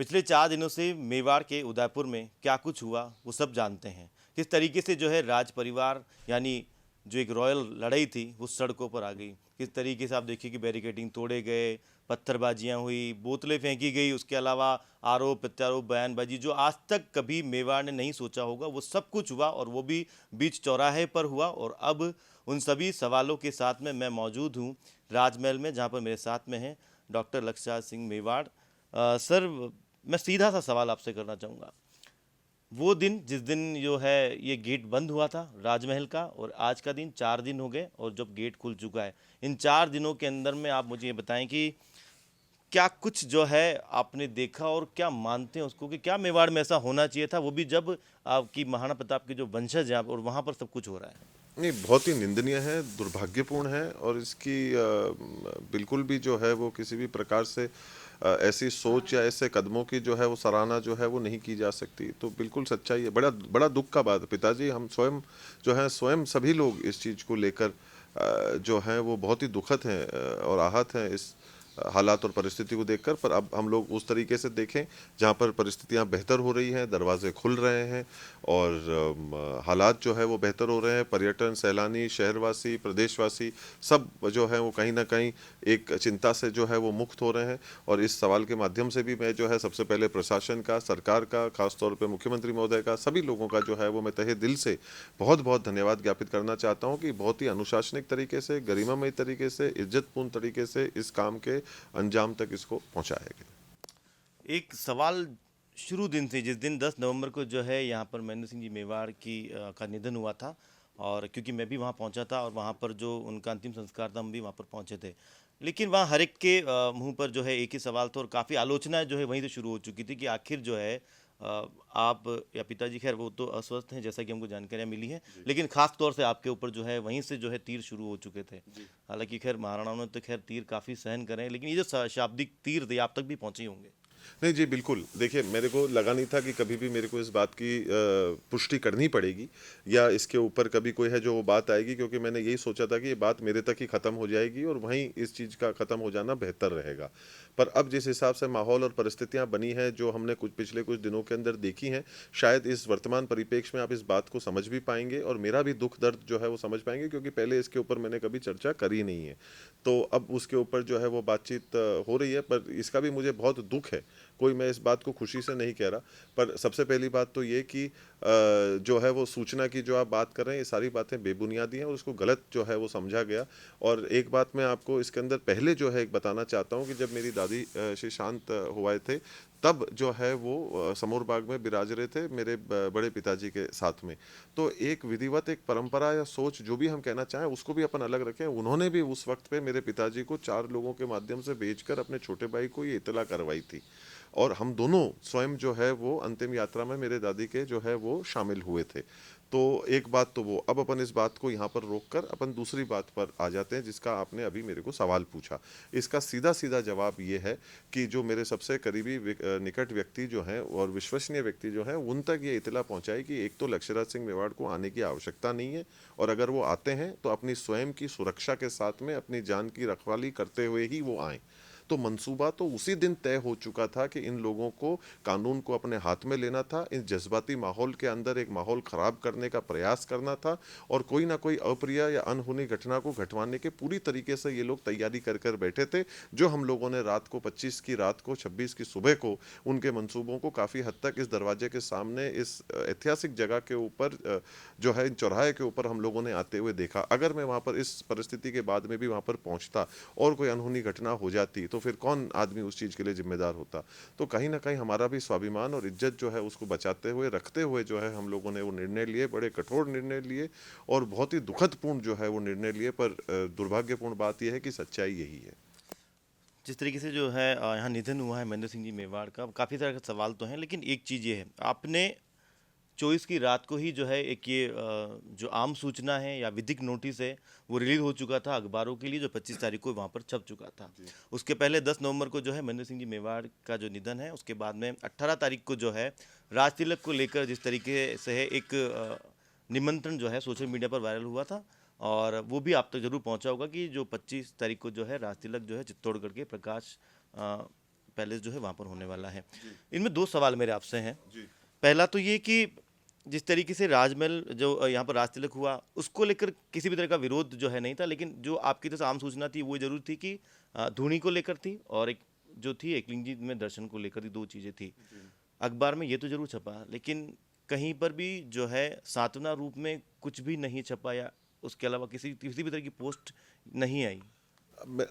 पिछले 4 दिनों से मेवाड़ के उदयपुर में क्या कुछ हुआ वो सब जानते हैं। किस तरीके से जो है राज परिवार यानी जो एक रॉयल लड़ाई थी वो सड़कों पर आ गई। किस तरीके से आप देखिए कि बैरिकेडिंग तोड़े गए, पत्थरबाजियां हुई, बोतलें फेंकी गई, उसके अलावा आरोप प्रत्यारोप बयानबाजी जो आज तक कभी मेवाड़ ने नहीं सोचा होगा वो सब कुछ हुआ और वो भी बीच चौराहे पर हुआ। और अब उन सभी सवालों के साथ में मैं मौजूद हूँ राजमहल में, जहाँ पर मेरे साथ में हैं डॉक्टर लक्षराज सिंह मेवाड़। सर, मैं सीधा सा सवाल आपसे करना चाहूँगा। वो दिन जिस दिन जो है ये गेट बंद हुआ था राजमहल का, और आज का दिन 4 दिन हो गए और जब गेट खुल चुका है, इन 4 दिनों के अंदर में आप मुझे ये बताएं कि क्या कुछ जो है आपने देखा और क्या मानते हैं उसको कि क्या मेवाड़ में ऐसा होना चाहिए था, वो भी जब आपकी महाराणा प्रताप के जो वंशज हैं और वहाँ पर सब कुछ हो रहा है। नहीं, बहुत ही निंदनीय है, दुर्भाग्यपूर्ण है और इसकी बिल्कुल भी जो है वो किसी भी प्रकार से ऐसी सोच या ऐसे कदमों की जो है वो सराहना जो है वो नहीं की जा सकती। तो बिल्कुल सच्चाई है, बड़ा बड़ा दुख का बात है पिताजी। हम स्वयं जो है स्वयं सभी लोग इस चीज़ को लेकर जो हैं वो बहुत ही दुखद हैं और आहत हैं इस हालात और परिस्थिति को देखकर। पर अब हम लोग उस तरीके से देखें जहाँ पर परिस्थितियाँ बेहतर हो रही हैं, दरवाजे खुल रहे हैं और हालात जो है वो बेहतर हो रहे हैं। पर्यटन, सैलानी, शहरवासी, प्रदेशवासी सब जो है वो कहीं ना कहीं एक चिंता से जो है वो मुक्त हो रहे हैं। और इस सवाल के माध्यम से भी मैं जो है सबसे पहले प्रशासन का, सरकार का, खासतौर पे मुख्यमंत्री महोदय का, सभी लोगों का जो है वो मैं तहे दिल से बहुत बहुत धन्यवाद ज्ञापित करना चाहता हूँ कि बहुत ही अनुशासनिक तरीके से, गरिमामय तरीके से, इज्जतपूर्ण तरीके से इस काम के अंजाम तक इसको पहुंचाया गया। एक सवाल शुरू दिन से, जिस दिन 10 नवंबर को जो है यहाँ पर महेंद्र सिंह जी मेवाड़ का निधन हुआ था, और क्योंकि मैं भी वहाँ पहुँचा था और वहाँ पर जो उनका अंतिम संस्कार था हम भी वहाँ पर पहुँचे थे, लेकिन वहाँ हर एक के मुंह पर जो है एक ही सवाल था और काफ़ी आलोचना जो है वहीं से शुरू हो चुकी थी कि आखिर जो है आप या पिताजी, खैर वो तो अस्वस्थ हैं जैसा कि हमको जानकारियाँ मिली हैं, लेकिन खास तौर से आपके ऊपर जो है वहीं से जो है तीर शुरू हो चुके थे। हालांकि खैर महाराणाओं ने तो खैर तीर काफ़ी सहन करे हैं, लेकिन ये जो शाब्दिक तीर थे आप तक भी पहुँचे ही होंगे। नहीं जी, बिल्कुल। देखिए, मेरे को लगा नहीं था कि कभी भी मेरे को इस बात की पुष्टि करनी पड़ेगी या इसके ऊपर कभी कोई है जो वो बात आएगी, क्योंकि मैंने यही सोचा था कि ये बात मेरे तक ही ख़त्म हो जाएगी और वहीं इस चीज़ का ख़त्म हो जाना बेहतर रहेगा। पर अब जिस हिसाब से माहौल और परिस्थितियाँ बनी हैं, जो हमने पिछले कुछ दिनों के अंदर देखी हैं, शायद इस वर्तमान परिप्रेक्ष्य में आप इस बात को समझ भी पाएँगे और मेरा भी दुःख दर्द जो है वो समझ पाएँगे, क्योंकि पहले इसके ऊपर मैंने कभी चर्चा करी नहीं है। तो अब उसके ऊपर जो है वो बातचीत हो रही है, पर इसका भी मुझे बहुत दुःख है। कोई मैं इस बात को खुशी से नहीं कह रहा। पर सबसे पहली बात तो ये कि जो है वो सूचना की जो आप बात कर रहे हैं, ये सारी बातें बेबुनियादी हैं और उसको गलत जो है वो समझा गया। और एक बात मैं आपको इसके अंदर पहले जो है एक बताना चाहता हूँ कि जब मेरी दादी श्री शांत हुए थे, तब जो है वो समौर बाग में बिराज रहे थे मेरे बड़े पिताजी के साथ में। तो एक विधिवत एक परंपरा या सोच जो भी हम कहना चाहें उसको भी अपन अलग रखें। उन्होंने भी उस वक्त पे मेरे पिताजी को 4 लोगों के माध्यम से भेजकर अपने छोटे भाई को ये इत्तला करवाई थी। और हम दोनों स्वयं जो है वो अंतिम यात्रा में मेरे दादी के जो है वो शामिल हुए थे। तो एक बात तो वो, अब अपन इस बात को यहाँ पर रोक कर अपन दूसरी बात पर आ जाते हैं जिसका आपने अभी मेरे को सवाल पूछा। इसका सीधा सीधा जवाब ये है कि जो मेरे सबसे करीबी निकट व्यक्ति जो हैं और विश्वसनीय व्यक्ति जो हैं, उन तक ये इतला पहुँचाई कि एक तो लक्षराज सिंह मेवाड़ को आने की आवश्यकता नहीं है, और अगर वो आते हैं तो अपनी स्वयं की सुरक्षा के साथ में अपनी जान की रखवाली करते हुए ही वो आएँ। तो मंसूबा तो उसी दिन तय हो चुका था कि इन लोगों को कानून को अपने हाथ में लेना था, इस जज्बाती माहौल के अंदर एक माहौल खराब करने का प्रयास करना था और कोई ना कोई अप्रिय या अनहोनी घटना को घटवाने के पूरी तरीके से ये लोग तैयारी कर कर बैठे थे। जो हम लोगों ने रात को 25 की रात को 26 की सुबह को उनके मंसूबों को काफ़ी हद तक इस दरवाजे के सामने इस ऐतिहासिक जगह के ऊपर जो है चौराहे के ऊपर हम लोगों ने आते हुए देखा। अगर मैं वहाँ पर इस परिस्थिति के बाद में भी वहाँ पर पहुँचता और कोई अनहोनी घटना हो जाती तो फिर कौन आदमी उस चीज़ के लिए जिम्मेदार होता। तो कहीं ना कहीं हमारा भी स्वाभिमान और इज्जत जो है उसको बचाते हुए रखते हुए जो है हम लोगों ने वो निर्णय लिए, बड़े कठोर निर्णय लिए और बहुत ही दुखदपूर्ण जो है वो निर्णय लिए। पर दुर्भाग्यपूर्ण बात यह है कि सच्चाई यही है। जिस तरीके से जो है यहाँ निधन हुआ है महेंद्र सिंह जी मेवाड़ का, काफ़ी सारे सवाल तो हैं, लेकिन एक चीज़ ये है, आपने 24 की रात को ही जो है एक ये जो आम सूचना है या विधिक नोटिस है वो रिलीज हो चुका था अखबारों के लिए, जो 25 तारीख को वहाँ पर छप चुका था। उसके पहले 10 नवंबर को जो है महेंद्र सिंह जी मेवाड़ का जो निधन है, उसके बाद में 18 तारीख को जो है राज तिलक को लेकर जिस तरीके से है एक निमंत्रण जो है सोशल मीडिया पर वायरल हुआ था, और वो भी आप तक जरूर पहुंचा होगा कि जो 25 तारीख को जो है राज तिलक जो है चित्तौड़गढ़ के प्रकाश पैलेस जो है वहाँ पर होने वाला है। इनमें दो सवाल मेरे आपसे हैं। जी। पहला तो ये कि जिस तरीके से राजमहल जो यहाँ पर राजतिलक हुआ, उसको लेकर किसी भी तरह का विरोध जो है नहीं था, लेकिन जो आपकी तरफ से आम सूचना थी वो जरूर थी कि धूनी को लेकर थी, और एक जो थी एकलिंग जी में दर्शन को लेकर थी, दो चीज़ें थी। अखबार में ये तो जरूर छपा, लेकिन कहीं पर भी जो है सांत्वना रूप में कुछ भी नहीं छपा, या उसके अलावा किसी किसी भी तरह की पोस्ट नहीं आई। मैं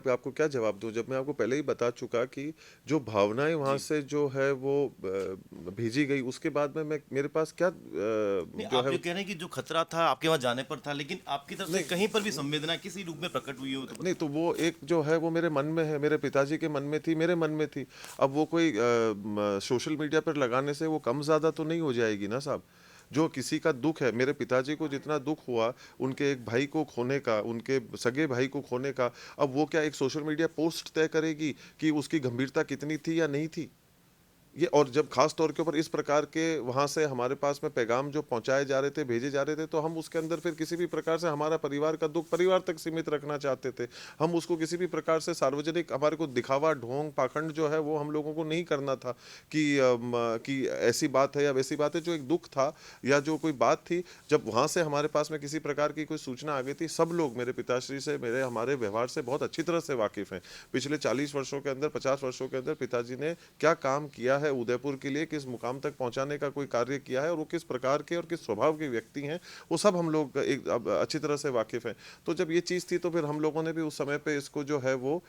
आपको क्या जवाब दूं, जब मैं आपको पहले ही बता चुका कि जो भावनाएं वहां से जो है वो भेजी गई, उसके बाद में मैं मेरे पास क्या नहीं, जो आप है। जो कह रहे हैं कि जो खतरा था आपके वहां जाने पर था, लेकिन आपकी तरफ से नहीं कहीं पर भी संवेदना किसी रूप में प्रकट हुई हो तो नहीं, तो वो एक जो है वो मेरे मन में है, मेरे पिताजी के मन में थी, मेरे मन में थी। अब वो कोई सोशल मीडिया पर लगाने से वो कम ज्यादा तो नहीं हो जाएगी ना साहब। जो किसी का दुख है, मेरे पिताजी को जितना दुख हुआ उनके एक भाई को खोने का, उनके सगे भाई को खोने का, अब वो क्या एक सोशल मीडिया पोस्ट तय करेगी कि उसकी गंभीरता कितनी थी या नहीं थी? ये और जब खास तौर के ऊपर इस प्रकार के वहां से हमारे पास में पैगाम जो पहुंचाए जा रहे थे, भेजे जा रहे थे, तो हम उसके अंदर फिर किसी भी प्रकार से हमारा परिवार का दुख परिवार तक सीमित रखना चाहते थे। हम उसको किसी भी प्रकार से सार्वजनिक, हमारे को दिखावा, ढोंग, पाखंड जो है वो हम लोगों को नहीं करना था कि ऐसी बात है या वैसी बात है। जो एक दुख था या जो कोई बात थी, जब वहां से हमारे पास में किसी प्रकार की कोई सूचना आ गई थी, सब लोग मेरे पिताश्री से, मेरे हमारे व्यवहार से बहुत अच्छी तरह से वाकिफ हैं। पिछले 40 वर्षों के अंदर, 50 वर्षों के अंदर पिताजी ने क्या काम किया है उदयपुर के लिए, किस मुकाम तक पहुंचाने का कोई कार्य किया है, और वो किस प्रकार के और किस स्वभाव के व्यक्ति हैं, वो सब हम लोग एक अच्छी तरह से वाकिफ हैं। तो जब ये चीज़ थी तो फिर हम लोगों ने भी उस समय पे इसको जो है वो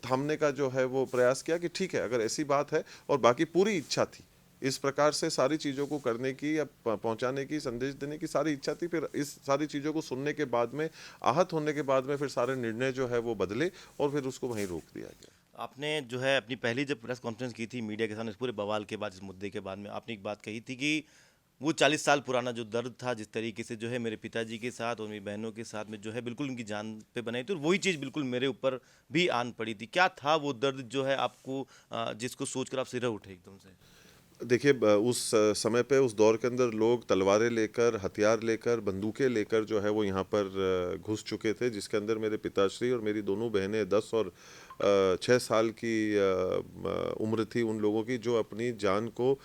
थामने का जो है वो प्रयास किया कि ठीक है, अगर ऐसी बात है, और बाकी पूरी इच्छा थी इस प्रकार से सारी चीज़ों को करने की या पहुंचाने की, संदेश देने की सारी इच्छा थी। फिर इस सारी चीज़ों को सुनने के बाद में, आहत होने के बाद में, फिर सारे निर्णय जो है वो बदले और फिर उसको वहीं रोक दिया गया। आपने जो है अपनी पहली जब प्रेस कॉन्फ्रेंस की थी मीडिया के सामने, इस पूरे बवाल के बाद, इस मुद्दे के बाद में, आपने एक बात कही थी कि वो 40 साल पुराना जो दर्द था, जिस तरीके से जो है मेरे पिताजी के साथ और मेरी बहनों के साथ में जो है बिल्कुल उनकी जान पे बनाई थी, और वही चीज़ बिल्कुल मेरे ऊपर भी आन पड़ी थी। क्या था वो दर्द जो है आपको, जिसको सोचकर आप सिर उठे एकदम से? देखिए, उस समय पे, उस दौर के अंदर लोग तलवारें लेकर, हथियार लेकर, बंदूकें लेकर जो है वो यहाँ पर घुस चुके थे, जिसके अंदर मेरे पिताश्री और मेरी दोनों बहनें 10 और 6 साल की उम्र थी उन लोगों की, जो अपनी जान को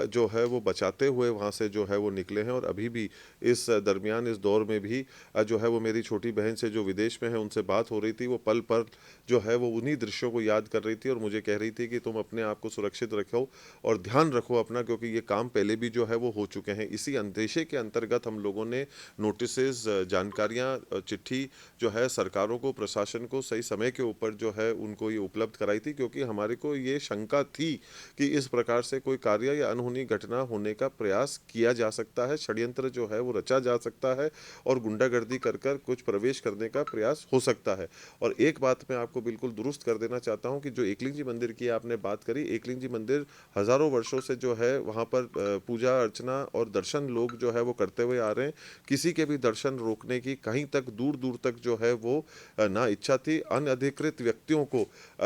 जो है वो बचाते हुए वहाँ से जो है वो निकले हैं। और अभी भी इस दरमियान, इस दौर में भी जो है वो मेरी छोटी बहन से जो विदेश में है उनसे बात हो रही थी, वो पल पल जो है वो उन्हीं दृश्यों को याद कर रही थी और मुझे कह रही थी कि तुम अपने आप को सुरक्षित रखो और ध्यान रखो अपना, क्योंकि ये काम पहले भी जो है वो हो चुके हैं। इसी अंदेशे के अंतर्गत हम लोगों ने नोटिसेस, जानकारियाँ, चिट्ठी जो है सरकारों को, प्रशासन को सही समय के ऊपर जो है उनको ये उपलब्ध कराई थी, क्योंकि हमारे को ये शंका थी कि इस प्रकार से कोई कार्य या अनहोनी घटना होने का प्रयास किया जा सकता है, षड्यंत्र जो है वो रचा जा सकता है और गुंडागर्दी कर कर कुछ प्रवेश करने का प्रयास हो सकता है। और एक बात मैं आपको बिल्कुल दुरुस्त कर देना चाहता हूँ कि जो एकलिंग जी मंदिर की आपने बात करी, एकलिंग जी मंदिर हजारों वर्षों से जो है वहाँ पर पूजा अर्चना और दर्शन लोग जो है वो करते हुए आ रहे हैं। किसी के भी दर्शन रोकने की कहीं तक, दूर दूर तक जो है वो ना इच्छा थी। अनधिकृत व्यक्तियों को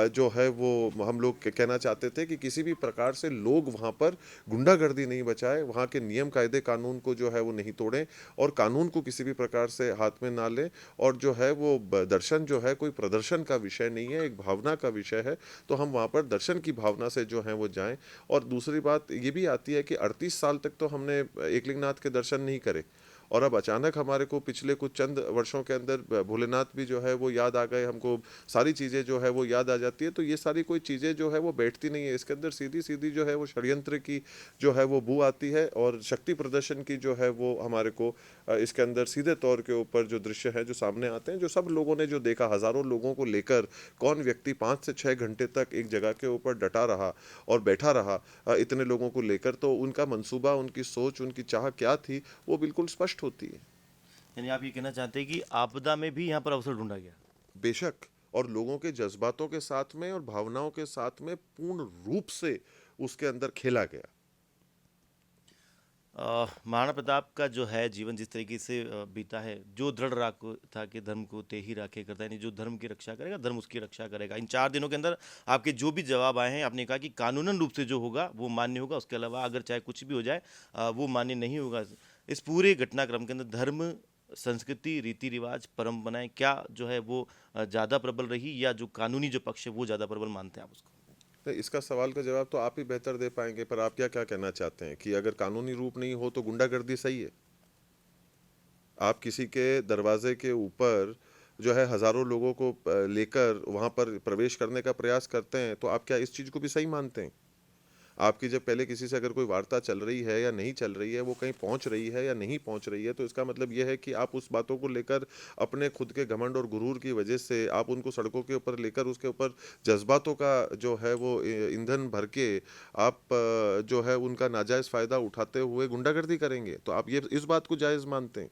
जो है वो हम लोग कहना चाहते थे कि किसी भी प्रकार से लोग वहाँ पर गुंडागर्दी नहीं बचाए, वहाँ के नियम कायदे कानून को जो है वो नहीं तोड़ें और कानून को किसी भी प्रकार से हाथ में ना लें। और जो है वो दर्शन जो है कोई प्रदर्शन का विषय नहीं है, एक भावना का विषय है। तो हम वहाँ पर दर्शन की भावना से जो है वो जाएं। और दूसरी बात ये भी आती है कि 38 साल तक तो हमने एकलिंगनाथ के दर्शन नहीं करे, और अब अचानक हमारे को पिछले कुछ चंद वर्षों के अंदर भोलेनाथ भी जो है वो याद आ गए, हमको सारी चीज़ें जो है वो याद आ जाती है। तो ये सारी कोई चीज़ें जो है वो बैठती नहीं है, इसके अंदर सीधी सीधी जो है वो षड्यंत्र की जो है वो बू आती है और शक्ति प्रदर्शन की जो है वो हमारे को इसके अंदर सीधे तौर के ऊपर जो दृश्य है जो सामने आते हैं, जो सब लोगों ने जो देखा, हज़ारों लोगों को लेकर कौन व्यक्ति 5 से 6 घंटे तक एक जगह के ऊपर डटा रहा और बैठा रहा, इतने लोगों को लेकर, तो उनका मंसूबा, उनकी सोच, उनकी चाह क्या थी, वो बिल्कुल स्पष्ट होती है। यानी आप ये कहना चाहते हैं कि आपदा में भी यहाँ पर अवसर ढूंढा गया? बेशक, और लोगों के जज्बातों के साथ में और भावनाओं के साथ में पूर्ण रूप से उसके अंदर खेला गया। महाराणा प्रताप का जो है जीवन जिस तरीके से बीता है, जो दृढ़ राख था कि धर्म को ते ही राखे करता है, यानी जो धर्म की रक्षा करेगा धर्म उसकी रक्षा करेगा। इन 4 दिनों के अंदर आपके जो भी जवाब आए हैं, आपने कहा कि कानूनन रूप से जो होगा वो मान्य होगा, उसके अलावा अगर चाहे कुछ भी हो जाए वो मान्य नहीं होगा। इस पूरे घटनाक्रम के अंदर धर्म, संस्कृति, रीति रिवाज, परंपराएं क्या जो है वो ज़्यादा प्रबल रही, या जो कानूनी जो पक्ष है वो ज़्यादा प्रबल मानते हैं आप उसको? तो इसका सवाल का जवाब तो आप ही बेहतर दे पाएंगे, पर आप क्या क्या कहना चाहते हैं कि अगर कानूनी रूप नहीं हो तो गुंडागर्दी सही है? आप किसी के दरवाजे के ऊपर जो है हजारों लोगों को लेकर वहां पर प्रवेश करने का प्रयास करते हैं, तो आप क्या इस चीज को भी सही मानते हैं? आपकी जब पहले किसी से अगर कोई वार्ता चल रही है या नहीं चल रही है, वो कहीं पहुंच रही है या नहीं पहुंच रही है, तो इसका मतलब यह है कि आप उस बातों को लेकर अपने खुद के घमंड और गुरूर की वजह से आप उनको सड़कों के ऊपर लेकर उसके ऊपर जज्बातों का जो है वो ईंधन भर के आप जो है उनका नाजायज फायदा उठाते हुए गुंडागर्दी करेंगे। तो आप ये इस बात को जायज मानते हैं?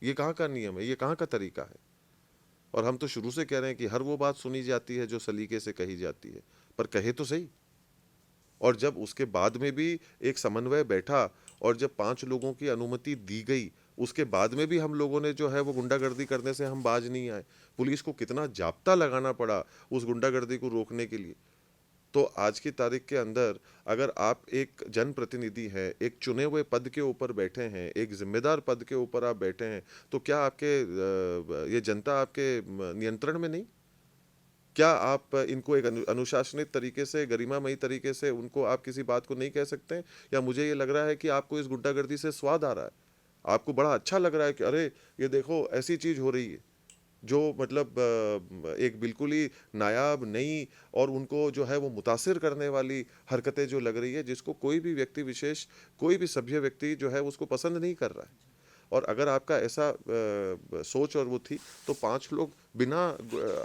ये कहाँ का नियम है? ये कहाँ का तरीका है? और हम तो शुरू से कह रहे हैं कि हर वो बात सुनी जाती है जो सलीके से कही जाती है, पर कहे तो सही। और जब उसके बाद में भी एक समन्वय बैठा और जब 5 लोगों की अनुमति दी गई, उसके बाद में भी हम लोगों ने जो है वो गुंडागर्दी करने से हम बाज नहीं आए। पुलिस को कितना जाप्ता लगाना पड़ा उस गुंडागर्दी को रोकने के लिए। तो आज की तारीख के अंदर अगर आप एक जनप्रतिनिधि हैं, एक चुने हुए पद के ऊपर बैठे हैं, एक जिम्मेदार पद के ऊपर आप बैठे हैं, तो क्या आपके ये जनता आपके नियंत्रण में नहीं? क्या आप इनको एक अनुशासनित तरीके से, गरिमामयी तरीके से उनको आप किसी बात को नहीं कह सकते हैं? या मुझे ये लग रहा है कि आपको इस गुंडागर्दी से स्वाद आ रहा है, आपको बड़ा अच्छा लग रहा है कि अरे ये देखो ऐसी चीज हो रही है जो मतलब एक बिल्कुल ही नायाब नई और उनको जो है वो मुतासिर करने वाली हरकतें जो लग रही है, जिसको कोई भी व्यक्ति विशेष, कोई भी सभ्य व्यक्ति जो है उसको पसंद नहीं कर रहा है। और अगर आपका ऐसा सोच और वो थी, तो 5 लोग बिना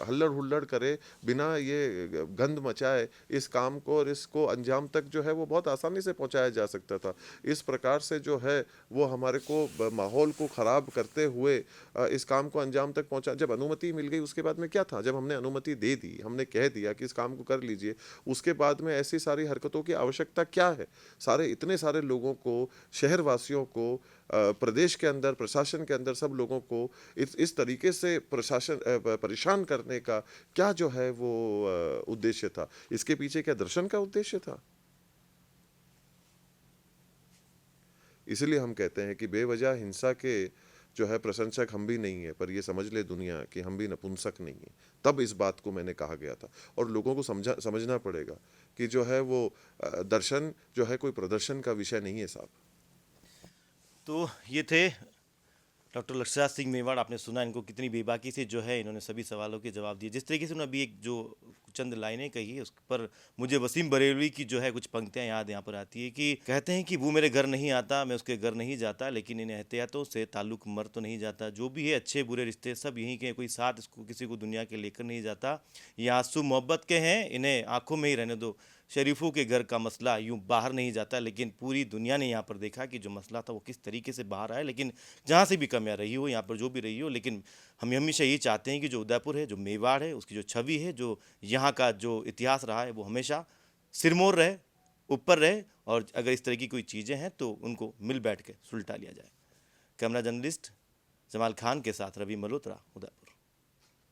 हल्लड़ हुल्लड़ करे, बिना ये गंद मचाए इस काम को और इसको अंजाम तक जो है वो बहुत आसानी से पहुंचाया जा सकता था। इस प्रकार से जो है वो हमारे को माहौल को ख़राब करते हुए इस काम को अंजाम तक पहुंचा। जब अनुमति मिल गई उसके बाद में क्या था? जब हमने अनुमति दे दी, हमने कह दिया कि इस काम को कर लीजिए, उसके बाद में ऐसी सारी हरकतों की आवश्यकता क्या है? सारे इतने सारे लोगों को, शहरवासियों को, प्रदेश के अंदर, प्रशासन के अंदर सब लोगों को इस तरीके से परेशान करने का क्या जो है वो उद्देश्य था? इसके पीछे क्या दर्शन का उद्देश्य था? इसलिए हम कहते हैं कि बेवजह हिंसा के जो है प्रशंसक हम भी नहीं है, पर ये समझ ले दुनिया कि हम भी नपुंसक नहीं है। तब इस बात को मैंने कहा गया था और लोगों को समझना पड़ेगा कि जो है वो दर्शन जो है कोई प्रदर्शन का विषय नहीं है साहब। तो ये थे डॉक्टर लक्षराज सिंह मेवाड़। आपने सुना इनको कितनी बेबाकी से जो है इन्होंने सभी सवालों के जवाब दिए। जिस तरीके से उन्होंने अभी एक जो चंद लाइनें कही है उस पर मुझे वसीम बरेलवी की जो है कुछ पंक्तियां याद यहाँ पर आती है कि कहते हैं कि वो मेरे घर नहीं आता, मैं उसके घर नहीं जाता, लेकिन इन एहतियातों से ताल्लुक मर तो नहीं जाता। जो भी है अच्छे बुरे रिश्ते सब यहीं के, कोई साथ इसको किसी को दुनिया के लेकर नहीं जाता। ये आंसू मोहब्बत के हैं, इन्हें आंखों में ही रहने दो। शरीफों के घर का मसला यूं बाहर नहीं जाता, लेकिन पूरी दुनिया ने यहाँ पर देखा कि जो मसला था वो किस तरीके से बाहर आया। लेकिन जहाँ से भी कमियाँ रही हो, यहाँ पर जो भी रही हो, लेकिन हम हमेशा ये चाहते हैं कि जो उदयपुर है, जो मेवाड़ है, उसकी जो छवि है, जो यहाँ का जो इतिहास रहा है, वो हमेशा सिरमौर रहे, ऊपर रहे। और अगर इस तरह की कोई चीज़ें हैं तो उनको मिल बैठ के सुलटा लिया जाए। कैमरा जर्नलिस्ट जमाल खान के साथ रवि मल्होत्रा, उदयपुर।